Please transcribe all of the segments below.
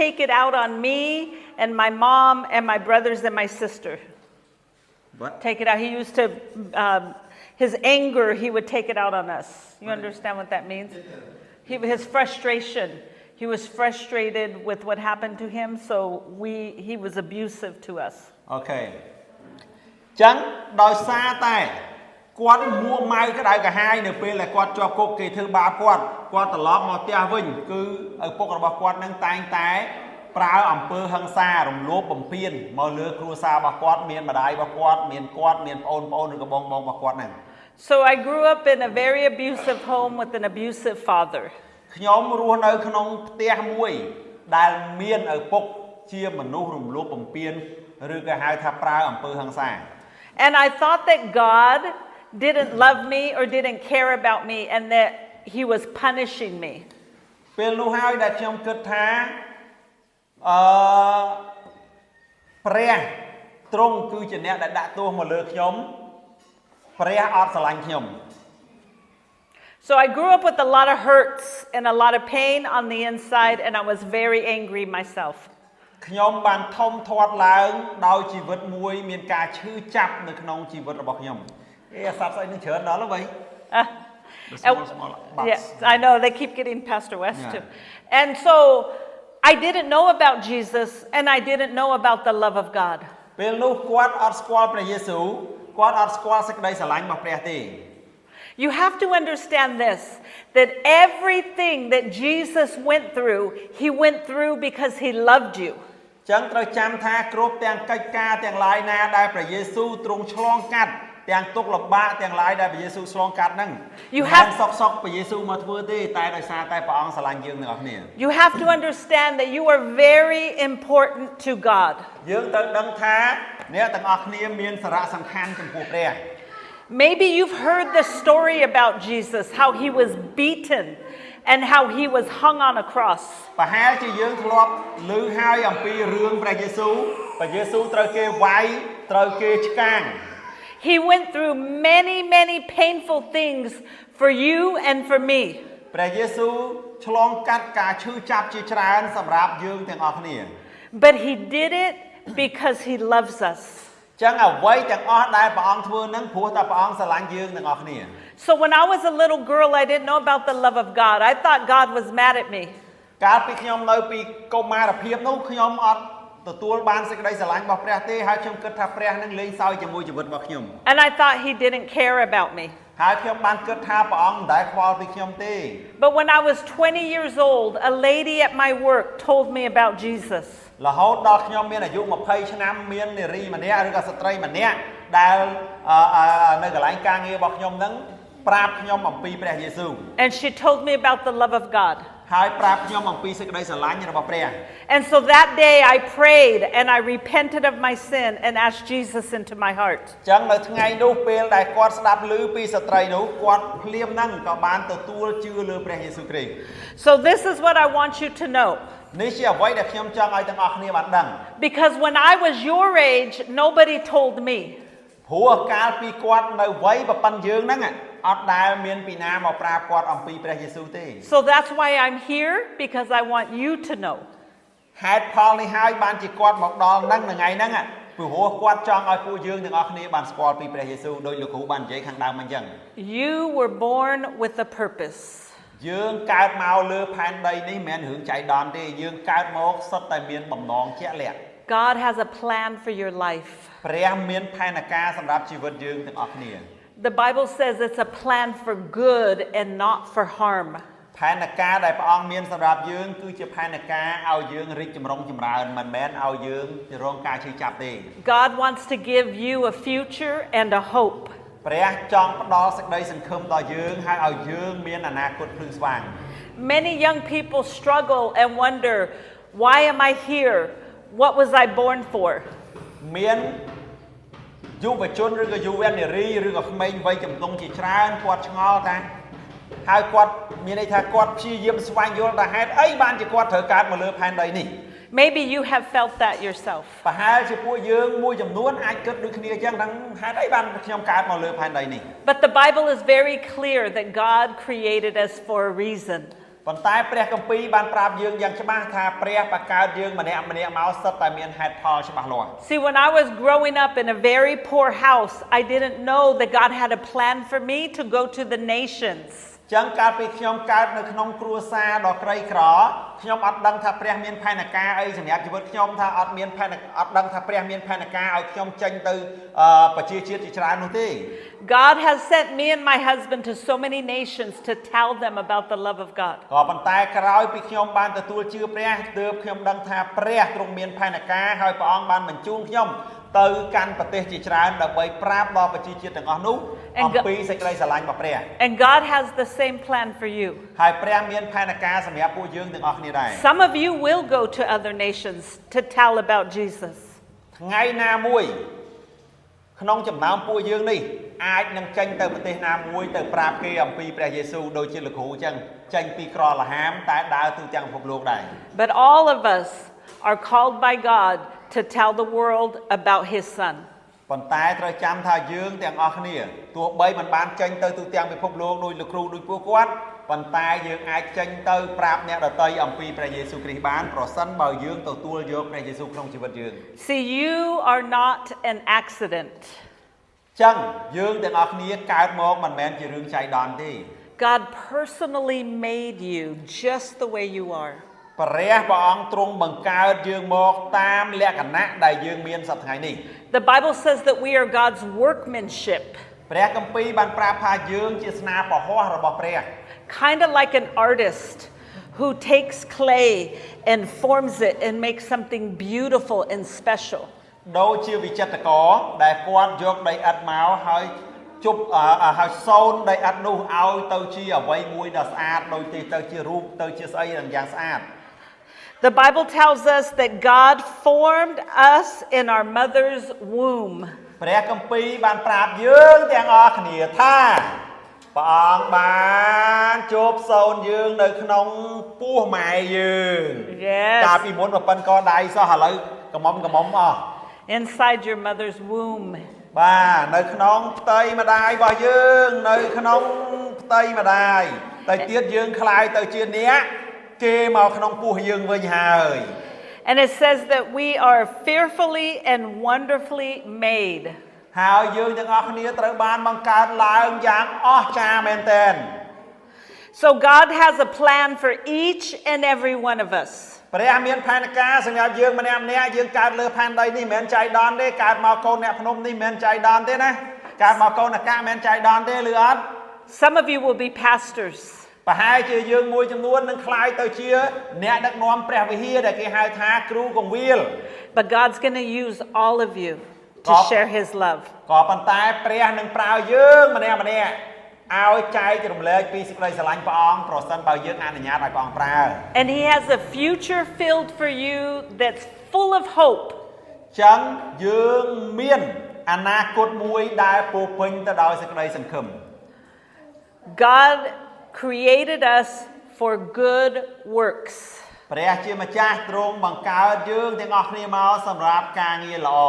take it out on me and my mom and my brothers and my sister. What? Take it out. He used to, his anger, he would take it out on us. You understand what that means? His frustration. He was frustrated with what happened to him, so he was abusive to us. Okay. ចឹងដោយសារតែគាត់មួម៉ៅក្តៅក្រហាយនៅពេលដែលគាត់ជាប់គុកគេធ្វើបាបគាត់ត្រឡប់មកផ្ទះវិញគឺឪពុករបស់គាត់នឹងតែងតែប្រើអំពើហិង្សារំលោភបំពានមកលើគ្រួសាររបស់គាត់មានម្ដាយរបស់គាត់មានប្អូនឬក៏បងរបស់គាត់ហ្នឹង So I grew up in a very abusive home with an abusive father. ខ្ញុំរស់នៅក្នុងផ្ទះមួយដែលមានឪពុកជាមនុស្សរំលោភបំពានឬក៏ហៅថាប្រើអំពើហិង្សា And I thought that God didn't love me or didn't care about me and that he was punishing me. ពេលនោះហើយដែលខ្ញុំគិតថាព្រះទ្រង់គឺជាអ្នកដែលដាក់ទោសមកលើខ្ញុំព្រះអត់ស្រឡាញ់ខ្ញុំ So I grew up with a lot of hurts and a lot of pain on the inside and I was very angry myself. ខ្ញុំបានធំធាត់ឡើងដោយជីវិតមួយមានការឈឺចាប់នៅក្នុងជីវិតរបស់ខ្ញុំអសាប់ស្អីនឹងច្រើនដល់ហើយ Yes, I know they keep getting Pastor West too. And so I didn't know about Jesus and I didn't know about the love of God. ពេលនោះគាត់អត់ស្គាល់ព្រះយេស៊ូវគាត់អត់ស្គាល់សេចក្តីស្រឡាញ់របស់ព្រះទេ You have to understand this, that everything that Jesus went through, he went through because he loved you. ចឹងត្រូវចាំថាគ្រប់ទាំងកិច្ចការទាំងឡាយណាដែលព្រះយេស៊ូវទ្រង់ឆ្លងកាត់ទាំងទុក្ខលំបាកទាំងឡាយដែលព្រះយេស៊ូវឆ្លងកាត់ហ្នឹងមិនសុកព្រះយេស៊ូវមកធ្វើទេតែដោយសារតែព្រះអង្គស្រឡាញ់យើងទាំងអស់គ្នា You have to understand that you are very important to God. យើងត្រូវដឹងថាអ្នកទាំងអស់គ្នាមានសារៈសំខាន់ចំពោះព្រះ Maybe you've heard the story about Jesus, how he was beaten and how he was hung on a cross. ប្រហែលជាយើងធ្លាប់ឮហើយអំពីរឿងព្រះយេស៊ូវត្រូវគេវាយត្រូវគេឆ្កាង He went through many painful things for you and for me. ព្រះយេស៊ូវឆ្លងកាត់ការឈឺចាប់ជាច្រើនសម្រាប់យើងទាំងអស់គ្នា But he did it because he loves us. ចឹងអ្វីទាំងអស់ដែលព្រះអង្គធ្វើនឹងព្រោះតែព្រះអង្គស្រឡាញ់យើងទាំងអស់គ្នា So when I was a little girl, I didn't know about the love of God. I thought God was mad at me. កាលពីខ្ញុំនៅពីកុមារភាពនោះខ្ញុំអត់ទទួលបានសេចក្តីស្រឡាញ់របស់ព្រះទេហើយខ្ញុំគិតថាព្រះនឹងលេងសើចជាមួយជីវិតរបស់ខ្ញុំ And I thought he didn't care about me. ហើយខ្ញុំបានគិតថាព្រះអង្គមិនដែលខ្វល់ពីខ្ញុំទេ But when I was 20 years old, a lady at my work told me about Jesus. រហូតដល់ខ្ញុំមានអាយុ20ឆ្នាំមាននារីម្នាក់ឬក៏ស្ត្រីម្នាក់ដែលនៅកន្លែងការងាររបស់ខ្ញុំហ្នឹងប្រាប់ខ្ញុំអំពីព្រះយេស៊ូវ And she told me about the love of God. ហើយប្រាប់ខ្ញុំអំពីសេចក្តីស្រឡាញ់របស់ព្រះ And so that day I prayed and I repented of my sin and asked Jesus into my heart. ចឹងនៅថ្ងៃនោះពេលដែលគាត់ស្ដាប់ឮពីស្ត្រីនោះគាត់ភ្លាមហ្នឹងក៏បានទទួលជឿលើព្រះយេស៊ូវគ្រីស្ទ So this is what I want you to know. នេះជាអ្វីដែលខ្ញុំចង់ឲ្យទាំងអស់គ្នាបានដឹង Because when I was your age, nobody told me. ព្រោះកាលពីគាត់នៅវ័យប្រប៉ុណ្ណយើងហ្នឹងអត់ដែលមានពីណាមកប្រាប់គាត់អំពីព្រះយេស៊ូវទេ So that's why I'm here, because I want you to know. ហេតុផលនេះហើយបានជាគាត់មកដល់ហ្នឹងថ្ងៃហ្នឹងព្រោះគាត់ចង់ឲ្យពួកយើងទាំងអស់គ្នាបានស្គាល់ពីព្រះយេស៊ូវដោយលោកគ្រូបាននិយាយខាងដើមអញ្ចឹង You were born with a purpose. យើងកើតមកលើផែនដីនេះមិនមែនរឿងចៃដន្យទេយើងកើតមកសុទ្ធតែមានបំណងជាក់លាក់ God has a plan for your life. ព្រះមានផែនការសម្រាប់ជីវិតយើងទាំងអស់គ្នា The Bible says it's a plan for good and not for harm. ផែនការដែលព្រះអង្គមានសម្រាប់យើងគឺជាផែនការឲ្យយើងរីកចម្រុងចម្រើនមិនមែនឲ្យយើងរងការឈឺចាប់ទេ God wants to give you a future and a hope. ព្រះចង់ផ្ដល់សេចក្តីសង្ឃឹមដល់យើងហើយឲ្យយើងមានអនាគតភ្លឺស្វាង Many young people struggle and wonder, why am I here? What was I born for? មានយុវជនឬក៏យុវនារីឬក៏ក្មេងវ័យចំទង់ជាច្រើនគាត់ឆ្ងល់ថាហើយគាត់មានន័យថាគាត់ព្យាយាមស្វែងយល់ថាហេតុអីបានជាគាត់ត្រូវកើតមកលើផែនដីនេះ Maybe you have felt that yourself. ប្រហែលជាពួកយើងមួយចំនួនអាចគិតដូចគ្នាអញ្ចឹងថាហេតុអីបានខ្ញុំកើតមកលើផែនដីនេះ But the Bible is very clear that God created us for a reason. ប៉ុន្តែព្រះគម្ពីរបានប្រាប់យើងយ៉ាងច្បាស់ថាព្រះបង្កើតយើងម្នាក់មកសិតតែមានហេតុផលច្បាស់លាស់ See, when I was growing up in a very poor house, I didn't know that God had a plan for me to go to the nations. ចឹងកាលពីខ្ញុំកើតនៅក្នុងគ្រួសារដ៏ក្រីក្រខ្ញុំអត់ដឹងថាព្រះមានផែនការអីសម្រាប់ជីវិតខ្ញុំថាអត់ដឹងថាព្រះមានផែនការឲ្យខ្ញុំចេញទៅប្រជាជាតិជាច្រើននោះទេ God has sent me and my husband to so many nations to tell them about the love of God. ក៏ប៉ុន្តែក្រោយពីខ្ញុំបានទទួលជឿព្រះទើបខ្ញុំដឹងថាព្រះទ្រង់មានផែនការហើយព្រះអង្គបានបញ្ជូនខ្ញុំទៅកាន់ប្រទេសជាច្រើនដើម្បីប្រាប់ដល់ប្រជាជាតិទាំងអស់នោះអំពីសេចក្តីស្រឡាញ់របស់ព្រះ And God has the same plan for you. ហើយព្រះមានផែនការសម្រាប់ពួកយើងទាំងអស់គ្នាដែរ Some of you will go to other nations to tell about Jesus. ថ្ងៃណាមួយក្នុងចំណោមពួកយើងនេះអាចនឹងចេញទៅប្រទេសណាមួយទៅប្រាប់គេអំពីព្រះយេស៊ូវដូចជាលោកគ្រូអញ្ចឹងចេញពីក្រលហាមតែដើរទូទាំងពិភពលោកដែរ But all of us are called by God to tell the world about his son. ប៉ុន្តែត្រូវចាំថាយើងទាំងអស់គ្នាទោះបីមិនបានចេញទៅទូទាំងពិភពលោកដោយលោកគ្រូដោយពួកគាត់ប៉ុន្តែយើងអាចចេញទៅប្រាប់អ្នកដទៃអំពីព្រះយេស៊ូវគ្រីស្ទបានប្រសិនបើយើងទទួលយកព្រះយេស៊ូវក្នុងជីវិតយើង See, you are not an accident. ចឹងយើងទាំងអស់គ្នាកើតមកមិនមែនជារឿងចៃដន្យទេ God personally made you just the way you are. ព្រះអង្គទ្រង់បង្កើតយើងមកតាមលក្ខណៈដែលយើងមានសប្តាហ៍នេះ The Bible says that we are God's workmanship, ព្រះគម្ពីរបានប្រាប់ថាយើងជាស្នាពហស្សរបស់ព្រះ kind of like an artist who takes clay and forms it and makes something beautiful and special. ដូចជាវិចិត្រករដែលគាត់យកដីឥដ្ឋមកហើយជប់ហើយសូនដីឥដ្ឋនោះឲ្យទៅជាអ្វីមួយដ៏ស្អាតដូចទៅជារូបទៅជាស្អីយ៉ាងស្អាត The Bible tells us that God formed us in our mother's womb. ព្រះគម្ពីរបានប្រាប់យើងទាំងអស់គ្នាថាព្រះអង្គបានជប់សូនយើងនៅក្នុងពោះម៉ែយើង Yes. កាលពីមុនប្រពន្ធក៏ដៃសោះឥឡូវកំមុំអស់ Inside your mother's womb. បាទនៅក្នុងផ្ទៃម្ដាយរបស់យើងនៅក្នុងផ្ទៃម្ដាយតែទៀតយើងខ្លាយទៅជាអ្នកគេមកក្នុងពោះយើងវិញហើយ And it says that we are fearfully and wonderfully made. ហើយយើងទាំងអស់គ្នាត្រូវបានបង្កើតឡើងយ៉ាងអស្ចារ្យមែនទែន So God has a plan for each and every one of us. ព្រះមានផែនការសម្រាប់យើងម្នាក់យើងកើតលើផែនដីនេះមិនមែនចៃដន្យទេកើតមកកូនអ្នកភ្នំនេះមិនមែនចៃដន្យទេណាកើតមកកូនអាកាមិនមែនចៃដន្យទេឬអត់ Some of you will be pastors. ប្រហែលជាយើងមួយចំនួននឹងខ្លាយទៅជាអ្នកដឹកនាំព្រះវិហារដែលគេហៅថាគ្រូកងវិល But God's going to use all of you to share his love. ក៏ប៉ុន្តែព្រះនឹងប្រើយើងម្នាក់ឲ្យចែករំលែកពីសេចក្តីស្រឡាញ់ព្រះអង្គប្រសិនបើយើងអនុញ្ញាតឲ្យព្រះអង្គប្រើ And he has a future filled for you that's full of hope. ចឹងយើងមានអនាគតមួយដែលពោពេញទៅដោយសេចក្តីសង្ឃឹម God created us for good works. ព្រះជាម្ចាស់ទ្រង់បង្កើតយើងទាំងអស់គ្នាមកសម្រាប់ការងារល្អ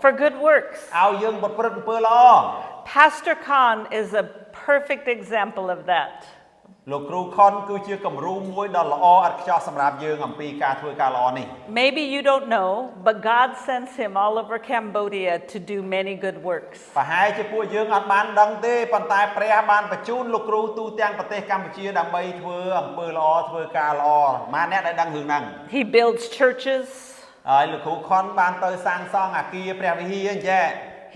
For good works. ឲ្យយើងប្រព្រឹត្តអំពើល្អ Pastor Khan is a perfect example of that. លោកគ្រូខុនគឺជាគំរូមួយដ៏ល្អឥតខ្ចោះសម្រាប់យើងអំពីការធ្វើការល្អនេះ Maybe you don't know, but God sends him all over Cambodia to do many good works. ប្រហែលជាពួកយើងអត់បានដឹងទេប៉ុន្តែព្រះបានបញ្ជូនលោកគ្រូទូទាំងប្រទេសកម្ពុជាដើម្បីធ្វើអំពើល្អធ្វើការល្អម៉ាអ្នកដែលដឹងរឿងហ្នឹង He builds churches. ហើយលោកគ្រូខុនបានទៅសាងសង់អគារព្រះវិហារអញ្ចឹង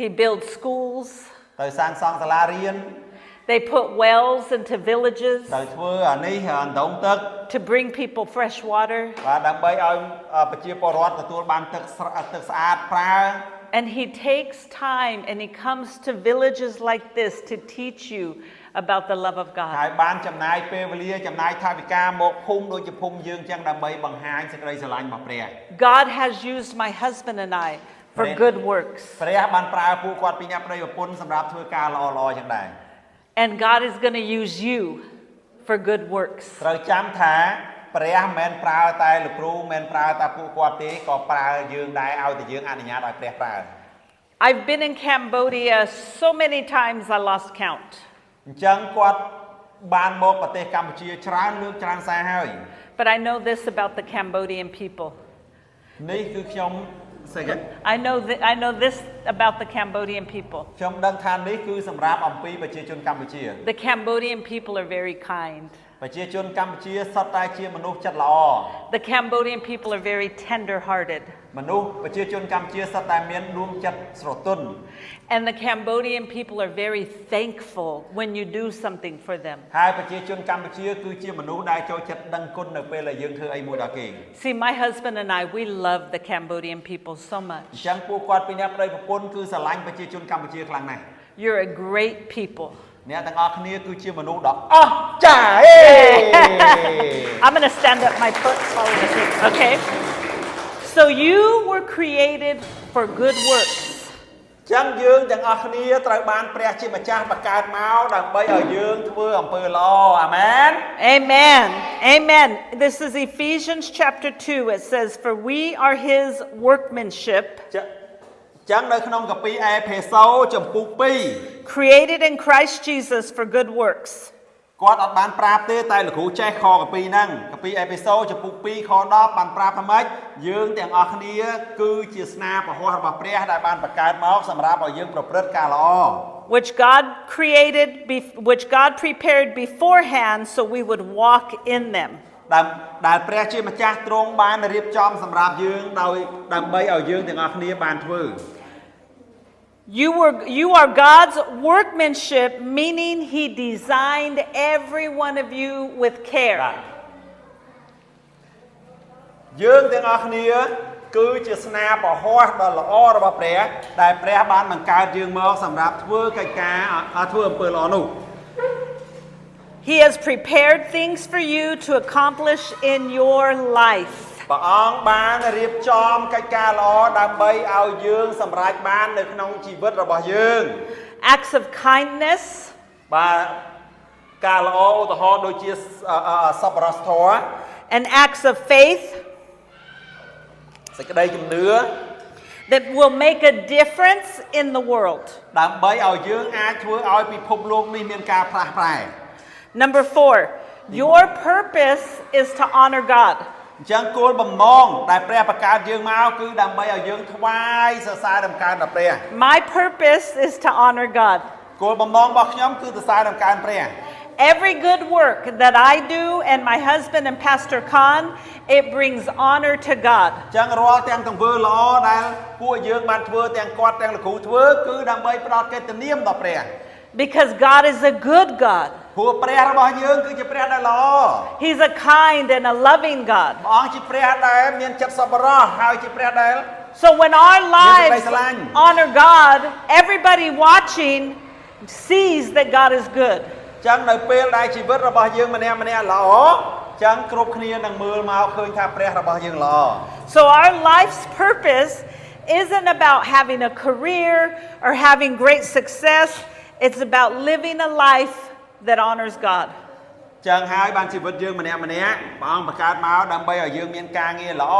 He builds schools. ទៅសាងសង់សាលារៀន They put wells into villages ទៅធ្វើអានេះអណ្ដូងទឹក to bring people fresh water. បាទដើម្បីឲ្យប្រជាពលរដ្ឋទទួលបានទឹកស្អាតប្រើ And he takes time and he comes to villages like this to teach you about the love of ហើយ God. បានចំណាយពេលវេលាចំណាយថវិកាមកភូមិដូចជាភូមិយើងចឹងដើម្បីបង្ហាញសេចក្តីស្រឡាញ់របស់ព្រះ God has used my husband and I for good works. ព្រះបានប្រើពួកគាត់ពីអ្នកប្តីប្រពន្ធសម្រាប់ធ្វើការល្អចឹងដែរ And God is going to use you for good works. ត្រូវចាំថាព្រះមិនមែនប្រើតែលោកគ្រូមិនមែនប្រើតែពួកគាត់ទេក៏ប្រើយើងដែរឲ្យតែយើងអនុញ្ញាតឲ្យព្រះប្រើ I've been in Cambodia so many times I lost count. អញ្ចឹងគាត់ បានមកប្រទេសកម្ពុជាច្រើនលើកច្រើនសារហើយ But I know this about the Cambodian people. នេះគឺខ្ញុំស្អីគេ I know this about the Cambodian people. ខ្ញុំដឹងថានេះគឺសម្រាប់អំពីប្រជាជនកម្ពុជា The Cambodian people are very kind. ប្រជាជនកម្ពុជាសុទ្ធតែជាមនុស្សចិត្តល្អ The Cambodian people are very tender-hearted. មនុស្សប្រជាជនកម្ពុជាសុទ្ធតែមានដួងចិត្តស្រទន់ And the Cambodian people are very thankful when you do something for them. ហើយប្រជាជនកម្ពុជាគឺជាមនុស្សដែលចូលចិត្តដឹងគុណនៅពេលដែលយើងធ្វើអីមួយដល់គេ See, my husband and I, we love the Cambodian people so អ much. ញ្ចឹងពួកគាត់ពីអ្នកប្តីប្រពន្ធគឺស្រឡាញ់ប្រជាជនកម្ពុជាខ្លាំងណាស់ You're a great people. អ្នកទាំងអស់គ្នាគឺជាមនុស្សដ៏អស្ចារ្យ I'm going to stand up my foot, okay? So you were created for good works. ចឹងយើងទាំងអស់គ្នាត្រូវបានព្រះជាម្ចាស់បង្កើតមកដើម្បីឲ្យយើងធ្វើអំពើល្អអាមែន Amen. Amen. This is Ephesians chapter 2. It says, "For we are his workmanship, ចឹងនៅក្នុងកាពីអេផេសូចំពុក created in Christ Jesus for good works." គាត់អត់បានប្រាប់ទេតែលោកគ្រូចេះខកាពីហ្នឹងកាពីអេផេសូចំពុក 2 ខ 10 បានប្រាប់ថាម៉េចយើងទាំងអស់គ្នាគឺជាស្នាព្រះហស្ថរបស់ព្រះដែលបានបង្កើតមកសម្រាប់ឲ្យយើងប្រព្រឹត្តការល្អ which God prepared beforehand so we would walk in them. ដែលព្រះជាម្ចាស់ទ្រង់បានរៀបចំសម្រាប់យើងដើម្បីឲ្យយើងទាំងអស់គ្នាបានធ្វើ You are God's workmanship, meaning he designed every one of you with care. យើងទាំងអស់គ្នាគឺជាស្នាព្រះហស្ថដ៏ល្អរបស់ព្រះដែលព្រះបានបង្កើតយើងមកសម្រាប់ធ្វើកិច្ចការធ្វើអំពើល្អនោះ He has prepared things for you to accomplish in your life. ព្រះអង្គបានរៀបចំកិច្ចការល្អដើម្បីឲ្យយើងសម្រេចបាននៅក្នុងជីវិតរបស់យើង Acts of kindness, បាទការល្អឧទាហរណ៍ដូចជាសប្បុរសធម៌ and acts of faith សេចក្តីជំនឿ that will make a difference in the world. ដើម្បីឲ្យយើងអាចធ្វើឲ្យពិភពលោកនេះមានការផ្លាស់ប្រែ Number 4, your purpose is to honor God. អញ្ចឹងគោលបំណងដែលព្រះបង្កើតយើងមកគឺដើម្បីឲ្យយើងថ្វាយសរសើរតម្កើងដល់ព្រះ My purpose is to honor God. គោលបំណងរបស់ខ្ញុំគឺសរសើរតម្កើងព្រះ Every good work that I do and my husband and Pastor Khan, it brings honor to God. អញ្ចឹងរាល់ទាំងទង្វើល្អដែលពួកយើងបានធ្វើទាំងគាត់ទាំងលោកគ្រូធ្វើគឺដើម្បីផ្ដល់កិត្តិនាមដល់ព្រះ Because God is a good God. ព្រោះព្រះរបស់យើងគឺជាព្រះដែលល្អ He's a kind and a loving God. ព្រះអង្គជាព្រះដែលមានចិត្តសប្បុរសហើយជាព្រះដែល So when our lives honor God, everybody watching sees that God is good. អញ្ចឹងនៅពេលដែលជីវិតរបស់យើងម្នាក់ៗល្អអញ្ចឹងគ្រប់គ្នានឹងមើលមកឃើញថាព្រះរបស់យើងល្អ So our life's purpose isn't about having a career or having great success. It's about living a life that honors God. ចឹងហើយបានជីវិតយើងម្នាក់ៗព្រះអង្គបង្កើតមកដើម្បីឲ្យយើងមានការងារល្អ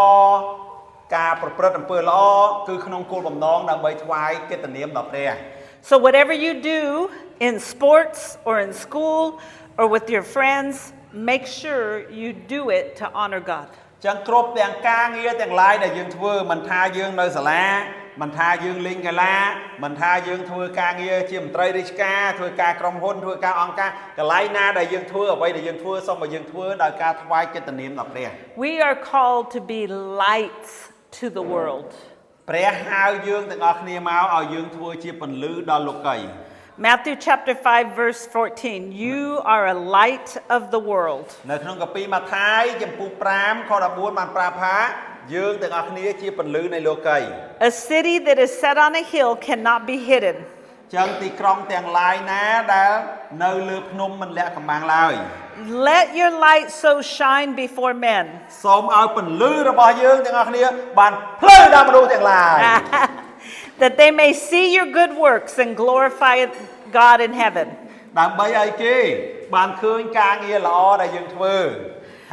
ការប្រព្រឹត្តអំពើល្អគឺក្នុងគោលបំណងដើម្បីថ្វាយកិត្តិនាមដល់ព្រះ So whatever you do in sports or in school or with your friends, make sure you do it to honor God. ចឹងគ្រប់ទាំងការងារទាំងឡាយដែលយើងធ្វើមិនថាយើងនៅសាលាមិនថាយើងលេងកីឡាមិនថាយើងធ្វើការងារជាមន្ត្រីរាជការធ្វើការក្រុមហ៊ុនធ្វើការអង្គការកន្លែងណាដែលយើងធ្វើអ្វីដែលយើងធ្វើសូមឲ្យយើងធ្វើដោយការថ្វាយកិត្តិនាមដល់ព្រះ We are called to be lights to the world. ព្រះហៅយើងទាំងអស់គ្នាមកឲ្យយើងធ្វើជាពន្លឺដល់លោកី Matthew chapter 5 verse 14. You are a light of the world. នៅក្នុងកាពីម៉ាថាយចំពុក5ខ14បានប្រាប់ថាយើងទាំងអស់គ្នាជាពន្លឺនៃលោកី A city that is set on a hill cannot be hidden. ចឹងទីក្រុងទាំងឡាយណាដែលនៅលើភ្នំមិនលាក់កំបាំងឡើយ Let your light so shine before men. សូមឲ្យពន្លឺរបស់យើងទាំងអស់គ្នាបានភ្លឺដល់មនុស្សទាំងឡាយ That they may see your good works and glorify God in heaven. ដើម្បីឲ្យគេបានឃើញការងារល្អដែលយើងធ្វើ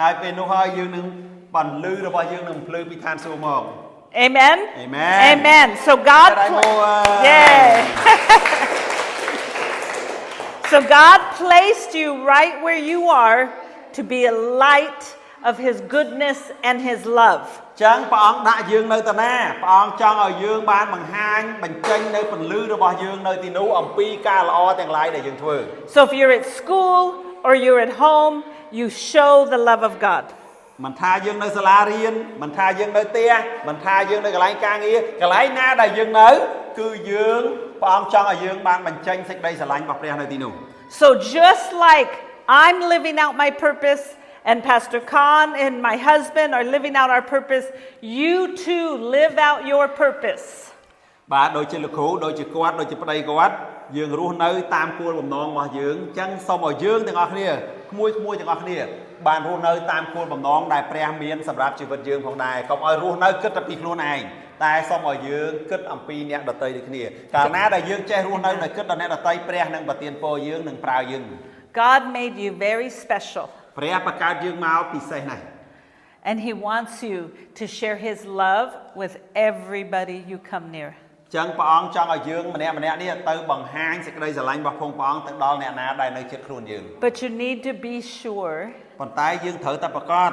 ហើយពេលនោះហើយយើងនឹងពន្លឺរបស់យើងនឹងភ្លឺពីឋានសួគ៌មក Amen. Amen. Amen. So God So So God placed you right where you are to be a light of His goodness and His love. ចឹងព្រះអង្គដាក់យើងនៅតាណាព្រះអង្គចង់ឲ្យយើងបានបង្ហាញបញ្ចេញនៅពន្លឺរបស់យើងនៅទីនោះអំពីការល្អទាំងឡាយដែលយើងធ្វើ So if you're at school or you're at home, you show the love of God. មិនថាយើងនៅសាលារៀនមិនថាយើងនៅផ្ទះមិនថាយើងនៅកន្លែងការងារកន្លែងណាដែលយើងនៅគឺយើងព្រះអង្គចង់ឲ្យយើងបានបញ្ចេញសេចក្តីស្រឡាញ់របស់ព្រះនៅទីនោះ So just like I'm living out my purpose and Pastor Khan and my husband are living out our purpose, you too live out your purpose. បាទដូចជាលោកគ្រូដូចជាគាត់ដូចជាប្តីគាត់យើងរស់នៅតាមគោលបំណងរបស់យើងអញ្ចឹងសូមឲ្យយើងទាំងអស់គ្នាក្មួយៗទាំងអស់គ្នាបានរស់នៅតាមគោលបំណងដែលព្រះមានសម្រាប់ជីវិតយើងផងដែរកុំឲ្យរស់នៅគិតតែពីខ្លួនឯងតែសូមឲ្យយើងគិតអំពីអ្នកដទៃដូចគ្នាកាលណាដែលយើងចេះរស់នៅគិតដល់អ្នកដទៃព្រះនឹងប្រទានពរយើងនឹងប្រើយើង God made you very special. ព្រះបង្កើតយើងមកពិសេសណាស់ And He wants you to share His love with everybody you come near. ចឹងព្រះអង្គចង់ឲ្យយើងម្នាក់ៗនេះទៅបង្ហាញសេចក្តីស្រឡាញ់របស់ព្រះអង្គទៅដល់អ្នកណាដែលនៅជិតខ្លួនយើង But you need to be sure ប៉ុន្តែយើងត្រូវតែប្រកាស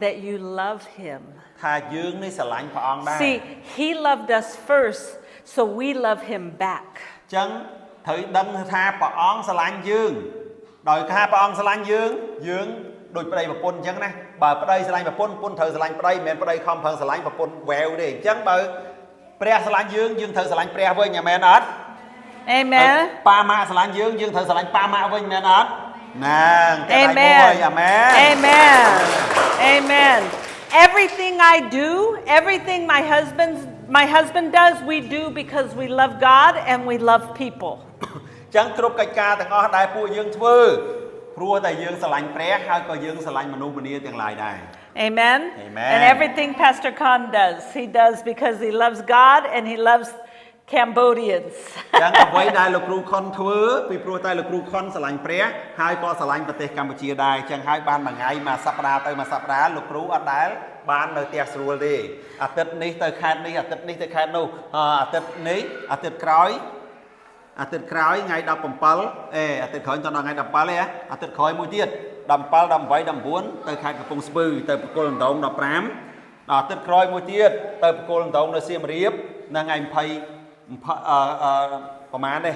that you love Him. ថាយើងនេះស្រឡាញ់ព្រះអង្គដែរ See, He loved us first, so we love Him back. ចឹងត្រូវដឹងថាព្រះអង្គស្រឡាញ់យើងដោយថាព្រះអង្គស្រឡាញ់យើងដូចប្តីប្រពន្ធអញ្ចឹងណាបើប្តីស្រឡាញ់ប្រពន្ធប្រពន្ធត្រូវស្រឡាញ់ប្តីមិនមែនប្តីខំប្រឹងស្រឡាញ់ប្រពន្ធវ៉ែវទេអញ្ចឹងបើព្រះស្រឡាញ់យើងត្រូវស្រឡាញ់ព្រះវិញអាមែនអត់ Amen. ប៉ាម៉ាក់ស្រឡាញ់យើងត្រូវស្រឡាញ់ប៉ាម៉ាក់វិញមែនអត់ណាងតែដៃមួយអាមែន Amen. Amen. Everything I do, everything my husband does, we do because we love God and we love people. ចឹងគ្រប់កិច្ចការទាំងអស់ដែលពួកយើងធ្វើព្រោះតែយើងស្រឡាញ់ព្រះហើយក៏យើងស្រឡាញ់មនុស្សម្នាទាំងឡាយដែរ Amen. Amen. And everything Pastor Khan does, he does because he loves God and he loves Cambodians. ចឹងអ្វីដែលលោកគ្រូខុនធ្វើពីព្រោះតែលោកគ្រូខុនស្រឡាញ់ព្រះហើយក៏ស្រឡាញ់ប្រទេសកម្ពុជាដែរចឹងហើយបានមួយថ្ងៃមួយសប្តាហ៍ទៅមួយសប្តាហ៍លោកគ្រូអត់ដែលបាននៅផ្ទះស្រួលទេអាទិត្យនេះទៅខេត្តនេះអាទិត្យនេះទៅខេត្តនោះអាទិត្យនេះអាទិត្យក្រោយថ្ងៃ17អាទិត្យក្រោយដល់ថ្ងៃ17ទេអាទិត្យក្រោយមួយទៀត17 18 19ទៅខេត្តកំពង់ស្ពឺទៅប្រគល់ដណ្ដង15ដល់អាទិត្យក្រោយមួយទៀតទៅប្រគល់ដណ្ដងនៅសៀមរាបនៅថ្ងៃ20ប្រហែលទេ20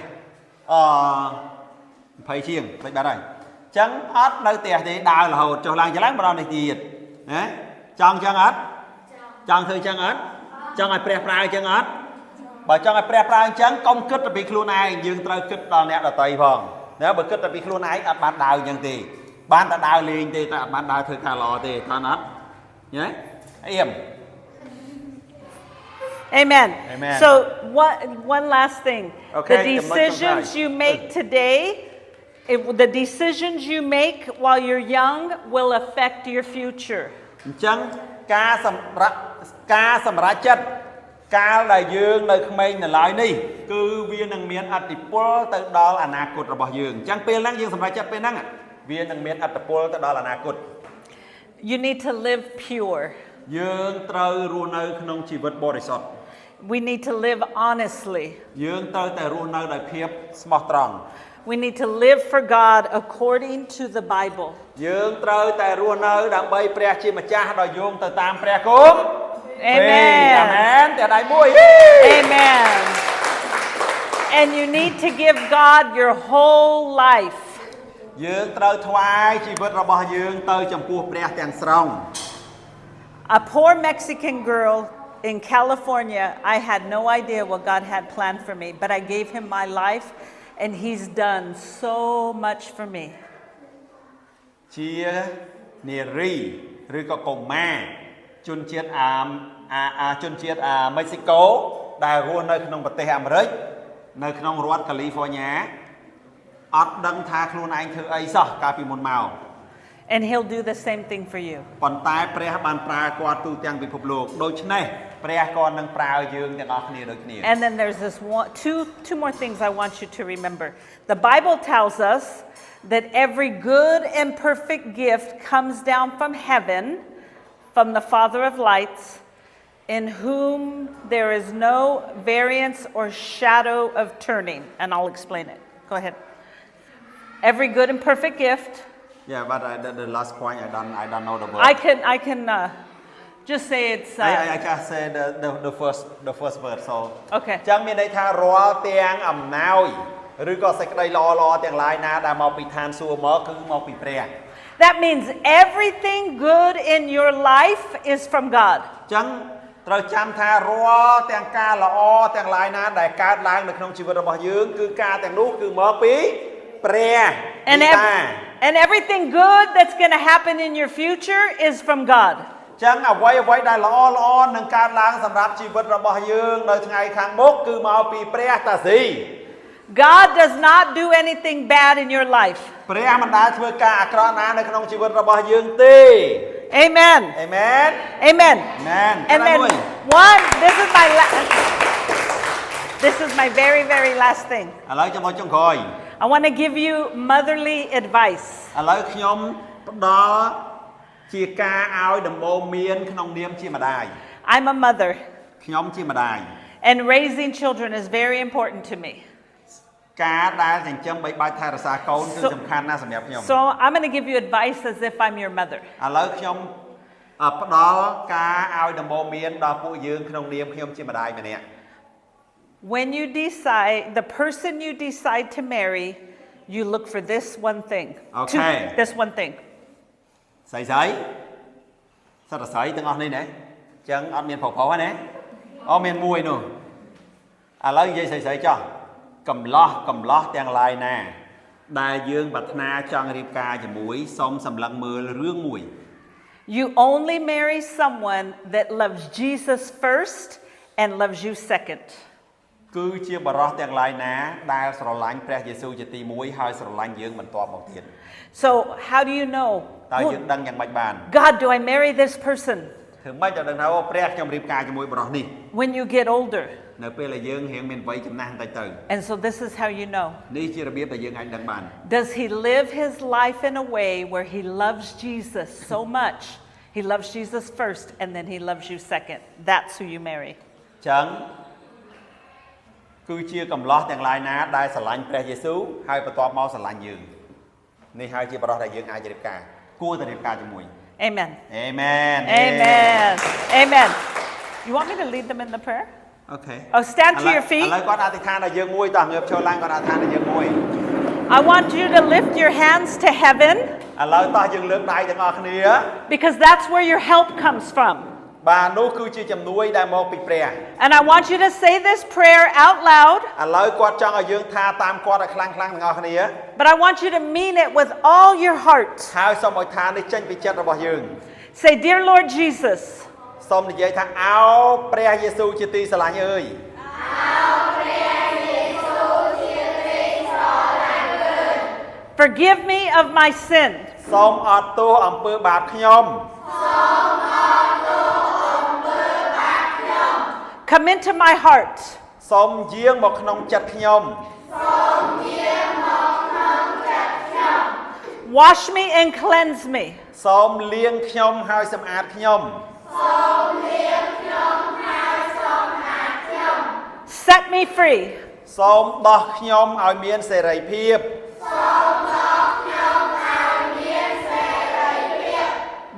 ជាងមិនបាត់ហើយអញ្ចឹងអត់នៅផ្ទះទេដើររហូតចុះឡើងម្ដងនេះទៀតណាចង់អញ្ចឹងអត់ចង់ធ្វើអញ្ចឹងអត់ចង់ឲ្យព្រះប្រើអញ្ចឹងអត់បើចង់ឲ្យព្រះប្រើអញ្ចឹងកុំគិតតែពីខ្លួនឯងយើងត្រូវគិតដល់អ្នកដទៃផងណាបើគិតតែពីខ្លួនឯងអត់បានដើរអញ្ចឹងទេបានតែដើរលេងទេតែអត់បានដើរធ្វើការល្អទេតើអត់ញ៉េអៀម Amen. Amen. So one last thing. Okay, the decisions you make today, the decisions you make while you're young will affect your future. អញ្ចឹងការសម្រេចចិត្តកាលដែលយើងនៅក្មេងនៅឡើយនេះគឺវានឹងមានឥទ្ធិពលទៅដល់អនាគតរបស់យើងអញ្ចឹងពេលហ្នឹងយើងសម្រេចចិត្តពេលហ្នឹងវានឹងមានឥទ្ធិពលទៅដល់អនាគត You need to live pure. យើងត្រូវរស់នៅក្នុងជីវិតបរិសុទ្ធ We need to live honestly. យើងត្រូវតែរស់នៅដោយភាពស្មោះត្រង់ We need to live for God according to the Bible. យើងត្រូវតែរស់នៅដើម្បីព្រះជាម្ចាស់ដោយយោងទៅតាមព្រះគម្ពីរ Amen. អាមែនតែដៃមួយ Amen. And you need to give God your whole life. យើងត្រូវថ្វាយជីវិតរបស់យើងទៅចំពោះព្រះទាំងស្រុង A poor Mexican girl in California, I had no idea what God had planned for me, but I gave him my life and he's done so much for me. ជានារីឬក៏កុមារជនជាតិមេស៊ីកូដែលរស់នៅក្នុងប្រទេសអាមេរិកនៅក្នុងរដ្ឋកាលីហ្វ័រញ៉ាអត់ដឹងថាខ្លួនឯងធ្វើអីសោះកាលពីមុនមក And he'll do the same thing for you. ប៉ុន្តែព្រះបានប្រើគាត់ទូទាំងពិភពលោកដូច្នេះព្រះក៏នឹងប្រើយើងទាំងអស់គ្នាដូចគ្នា And then there's this two more things I want you to remember. The Bible tells us that every good and perfect gift comes down from heaven, from the Father of lights, in whom there is no variance or shadow of turning. And I'll explain it. Go ahead. Every good and perfect gift. Yeah, but the last point I don't know the word. I can just say it's. I just say the first word so. Okay. ចឹងមានន័យថារាល់ទាំងអំណោយឬក៏សេចក្តីល្អៗទាំងឡាយណាដែលមកពីឋានសួគ៌មកគឺមកពីព្រះ That means everything good in your life is from God. ចឹងត្រូវចាំថារាល់ទាំងការល្អទាំងឡាយណាដែលកើតឡើងនៅក្នុងជីវិតរបស់យើងគឺការទាំងនោះគឺមកពីព្រះ And everything good that's going to happen in your future is from God. ចឹងអ្វីដែលល្អនឹងកើតឡើងសម្រាប់ជីវិតរបស់យើងនៅថ្ងៃខាងមុខគឺមកពីព្រះតាស៊ី God does not do anything bad in your life. ព្រះមិនដែលធ្វើការអាក្រក់ណានៅក្នុងជីវិតរបស់យើងទេ Amen. Amen. Amen. Amen. And then this is my very, very last thing. ឥឡូវចាំមកចុងក្រោយ I want to give you motherly advice. ឥឡូវខ្ញុំផ្ដល់ជាការឲ្យដំបូន្មានក្នុងនាមជាម្ដាយ I'm a mother. ខ្ញុំជាម្ដាយ And raising children is very important to me. ការដែលចិញ្ចឹមបីបាច់ថែរក្សាកូនគឺសំខាន់ណាស់សម្រាប់ខ្ញុំ So I'm going to give you advice as if I'm your mother. ឥឡូវខ្ញុំផ្ដល់ការឲ្យដំបូន្មានដល់ពួកយើងក្នុងនាមខ្ញុំជាម្ដាយម្នាក់ When you decide, the person you decide to marry, you look for this one thing. Okay. This one thing. ស្រីសិតតែស្រីទាំងអស់នេះណាចឹងអត់មានប្រុសៗណាអូមានមួយនោះឥឡូវនិយាយស្រីចោះកំឡោះទាំងឡាយណាដែលយើងប្រាថ្នាចង់រៀបការជាមួយសូមសម្លឹងមើលរឿងមួយ You only marry someone that loves Jesus first and loves you second. គឺជាបរិសុទ្ធទាំងឡាយណាដែលស្រឡាញ់ព្រះយេស៊ូវជាទី1ហើយស្រឡាញ់យើងបន្ទាប់មកទៀត So how do you know? តើយើងដឹងយ៉ាងម៉េចបាន God, do I marry this person? ធ្វើម៉េចឲ្យដឹងថាអូព្រះខ្ញុំរៀបការជាមួយបរិសុទ្ធនេះ When you get older. នៅពេលដែលយើងរៀងមានវ័យចំណាស់បន្តិចទៅ And so this is how you know. នេះជារបៀបដែលយើងអាចដឹងបាន Does he live his life in a way where he loves Jesus so much? He loves Jesus first and then he loves you second. That's who you marry. ចឹងគឺជាកំឡោះទាំងឡាយណាដែលស្រឡាញ់ព្រះយេស៊ូវហើយបន្ទាប់មកស្រឡាញ់យើងនេះហើយជាបរិសុទ្ធដែលយើងអាចរៀបការគួរតែរៀបការជាមួយ Amen. Amen. Amen. Amen. You want me to lead them in the prayer? Okay. Oh, stand to your feet. ឥឡូវគាត់អធិដ្ឋានដល់យើងមួយតោះងើបឈរឡើងគាត់អធិដ្ឋានដល់យើងមួយ I want you to lift your hands to heaven. ឥឡូវតោះយើងលើកដៃទាំងអស់គ្នា Because that's where your help comes from. បាទនោះគឺជាជំនួយដែលមកពីព្រះ And I want you to say this prayer out loud. ឥឡូវគាត់ចង់ឲ្យយើងថាតាមគាត់ឲ្យខ្លាំងៗទាំងអស់គ្នា But I want you to mean it with all your heart. ហើយសូមឲ្យថានេះចេញពីចិត្តរបស់យើង Say, Dear Lord Jesus. សូមនិយាយថាអោព្រះយេស៊ូវជាទីស្រឡាញ់អើយ Forgive me of my sin. សូមអត់ទោសអំពើបាបខ្ញុំ Come into my heart. សូមយាងមកក្នុងចិត្តខ្ញុំ Wash me and cleanse me. សូមលាងខ្ញុំហើយសម្អាតខ្ញុំ Set me free. សូមដោះខ្ញុំឲ្យមានសេរីភាព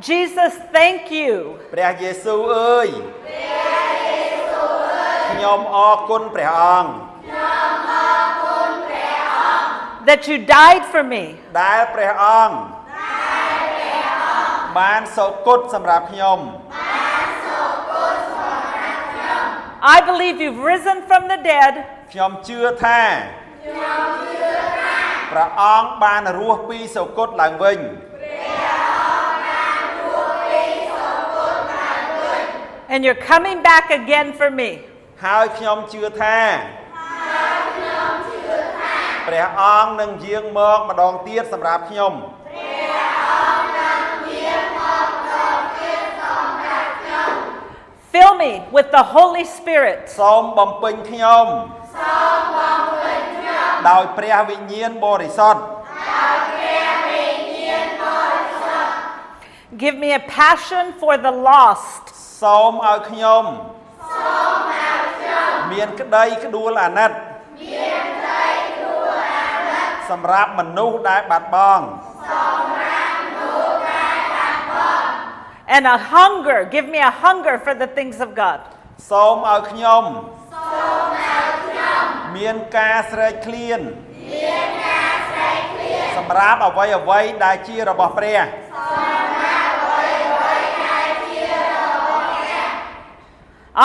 Jesus, thank you ព្រះយេស៊ូវអើយខ្ញុំអរគុណព្រះអង្គ that you died for me. ដែលព្រះអង្គបានសោកុតសម្រាប់ខ្ញុំ I believe you've risen from the dead ខ្ញុំជឿថាព្រះអង្គបានរស់ពីសោកុតឡើងវិញ and you're coming back again for me. ហើយខ្ញុំជឿថាព្រះអង្គនឹងយាងមកម្ដងទៀតសម្រាប់ខ្ញុំ Fill me with the Holy Spirit. សូមបំពេញខ្ញុំដោយព្រះវិញ្ញាណបរិសុទ្ធ Give me a passion for the lost. សូមឲ្យខ្ញុំមានក្តីក្ដួលអាណិត សម្រាប់មនុស្សដែលបាត់បង់ And a hunger, give me a hunger for the things of God. សូមឲ្យខ្ញុំមានការស្រេកឃ្លានសម្រាប់អ្វីៗដែលជារបស់ព្រះ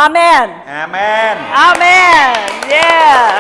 Amen. Amen. Amen. Yeah.